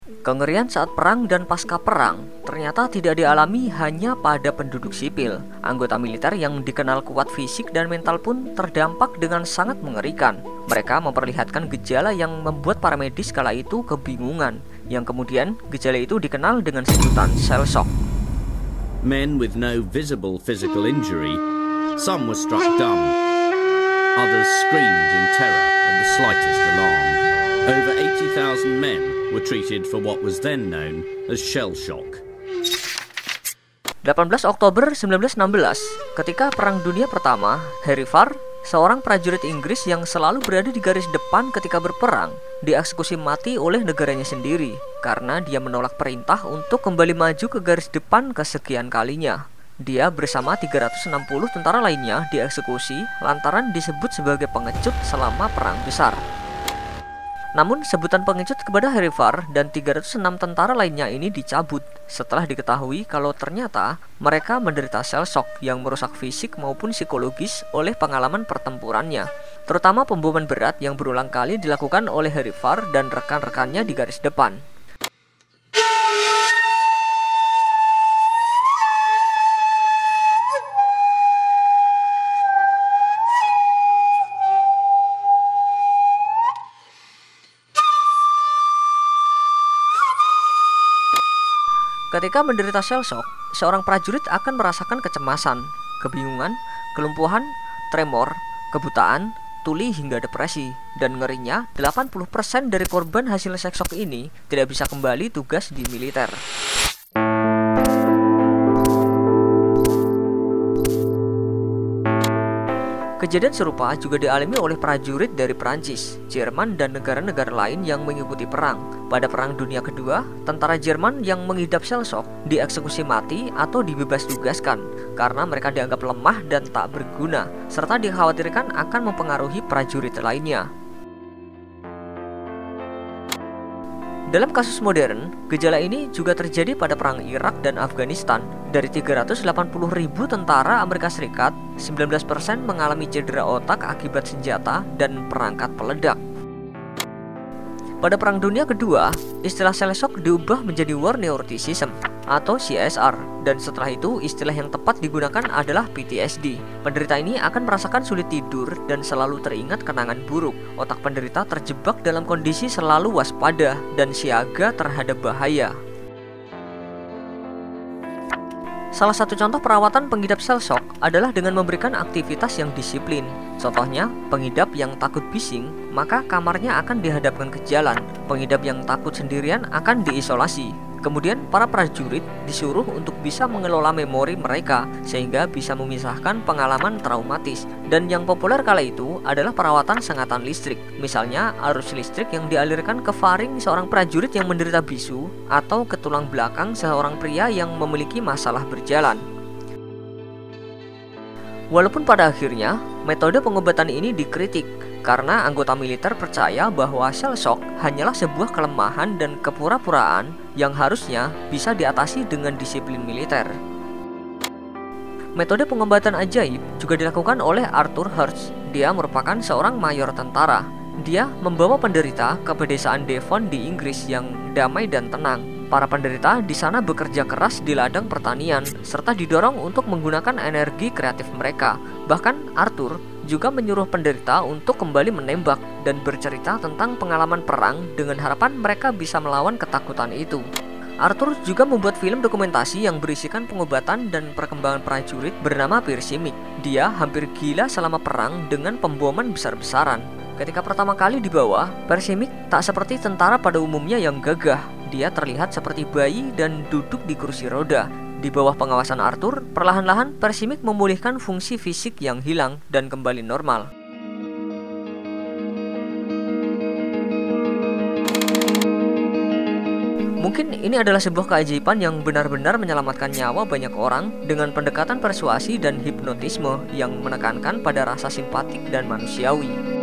Kengerian saat perang dan pasca perang ternyata tidak dialami hanya pada penduduk sipil. Anggota militer yang dikenal kuat fisik dan mental pun terdampak dengan sangat mengerikan. Mereka memperlihatkan gejala yang membuat para medis kala itu kebingungan, yang kemudian gejala itu dikenal dengan sebutan shell shock. Men with no visible physical injury, some were struck dumb, others screamed in terror at the slightest alarm. Over 80,000 men were treated for what was then known as shell shock. 18 Oktober 1916, ketika Perang Dunia Pertama, Harry Farr, seorang prajurit Inggris yang selalu berada di garis depan ketika berperang, dieksekusi mati oleh negaranya sendiri karena dia menolak perintah untuk kembali maju ke garis depan kesekian kalinya. Dia bersama 360 tentara lainnya dieksekusi lantaran disebut sebagai pengecut selama perang besar. Namun sebutan pengecut kepada Harry Farr dan 306 tentara lainnya ini dicabut setelah diketahui kalau ternyata mereka menderita shell shock yang merusak fisik maupun psikologis oleh pengalaman pertempurannya, terutama pemboman berat yang berulang kali dilakukan oleh Harry Farr dan rekan-rekannya di garis depan. Ketika menderita shell shock, seorang prajurit akan merasakan kecemasan, kebingungan, kelumpuhan, tremor, kebutaan, tuli hingga depresi. Dan ngerinya, 80% dari korban hasil shell shock ini tidak bisa kembali tugas di militer. Kejadian serupa juga dialami oleh prajurit dari Prancis, Jerman, dan negara-negara lain yang mengikuti perang. Pada Perang Dunia Kedua, tentara Jerman yang mengidap shell shock dieksekusi mati atau dibebas tugaskan karena mereka dianggap lemah dan tak berguna, serta dikhawatirkan akan mempengaruhi prajurit lainnya. Dalam kasus modern, gejala ini juga terjadi pada Perang Irak dan Afghanistan. Dari 380.000 tentara Amerika Serikat, 19% mengalami cedera otak akibat senjata dan perangkat peledak. Pada Perang Dunia Kedua, istilah shell shock diubah menjadi war neuroticism atau CSR, dan setelah itu istilah yang tepat digunakan adalah PTSD. Penderita ini akan merasakan sulit tidur dan selalu teringat kenangan buruk. Otak penderita terjebak dalam kondisi selalu waspada dan siaga terhadap bahaya. Salah satu contoh perawatan pengidap shell shock adalah dengan memberikan aktivitas yang disiplin. Contohnya, pengidap yang takut bising, maka kamarnya akan dihadapkan ke jalan. Pengidap yang takut sendirian akan diisolasi. Kemudian para prajurit disuruh untuk bisa mengelola memori mereka sehingga bisa memisahkan pengalaman traumatis. Dan yang populer kala itu adalah perawatan sengatan listrik. Misalnya arus listrik yang dialirkan ke faring seorang prajurit yang menderita bisu atau ke tulang belakang seorang pria yang memiliki masalah berjalan. Walaupun pada akhirnya metode pengobatan ini dikritik karena anggota militer percaya bahwa shell shock hanyalah sebuah kelemahan dan kepura-puraan yang harusnya bisa diatasi dengan disiplin militer. Metode pengobatan ajaib juga dilakukan oleh Arthur Hertz. Dia merupakan seorang mayor tentara. Dia membawa penderita ke pedesaan Devon di Inggris yang damai dan tenang. Para penderita di sana bekerja keras di ladang pertanian serta didorong untuk menggunakan energi kreatif mereka. Bahkan Arthur juga menyuruh penderita untuk kembali menembak dan bercerita tentang pengalaman perang dengan harapan mereka bisa melawan ketakutan itu. Arthur juga membuat film dokumentasi yang berisikan pengobatan dan perkembangan prajurit bernama Pershimik. Dia hampir gila selama perang dengan pemboman besar-besaran. Ketika pertama kali dibawa, Pershimik tak seperti tentara pada umumnya yang gagah. Dia terlihat seperti bayi dan duduk di kursi roda. Di bawah pengawasan Arthur, perlahan-lahan Pershimik memulihkan fungsi fisik yang hilang dan kembali normal. Mungkin ini adalah sebuah keajaiban yang benar-benar menyelamatkan nyawa banyak orang dengan pendekatan persuasi dan hipnotisme yang menekankan pada rasa simpatik dan manusiawi.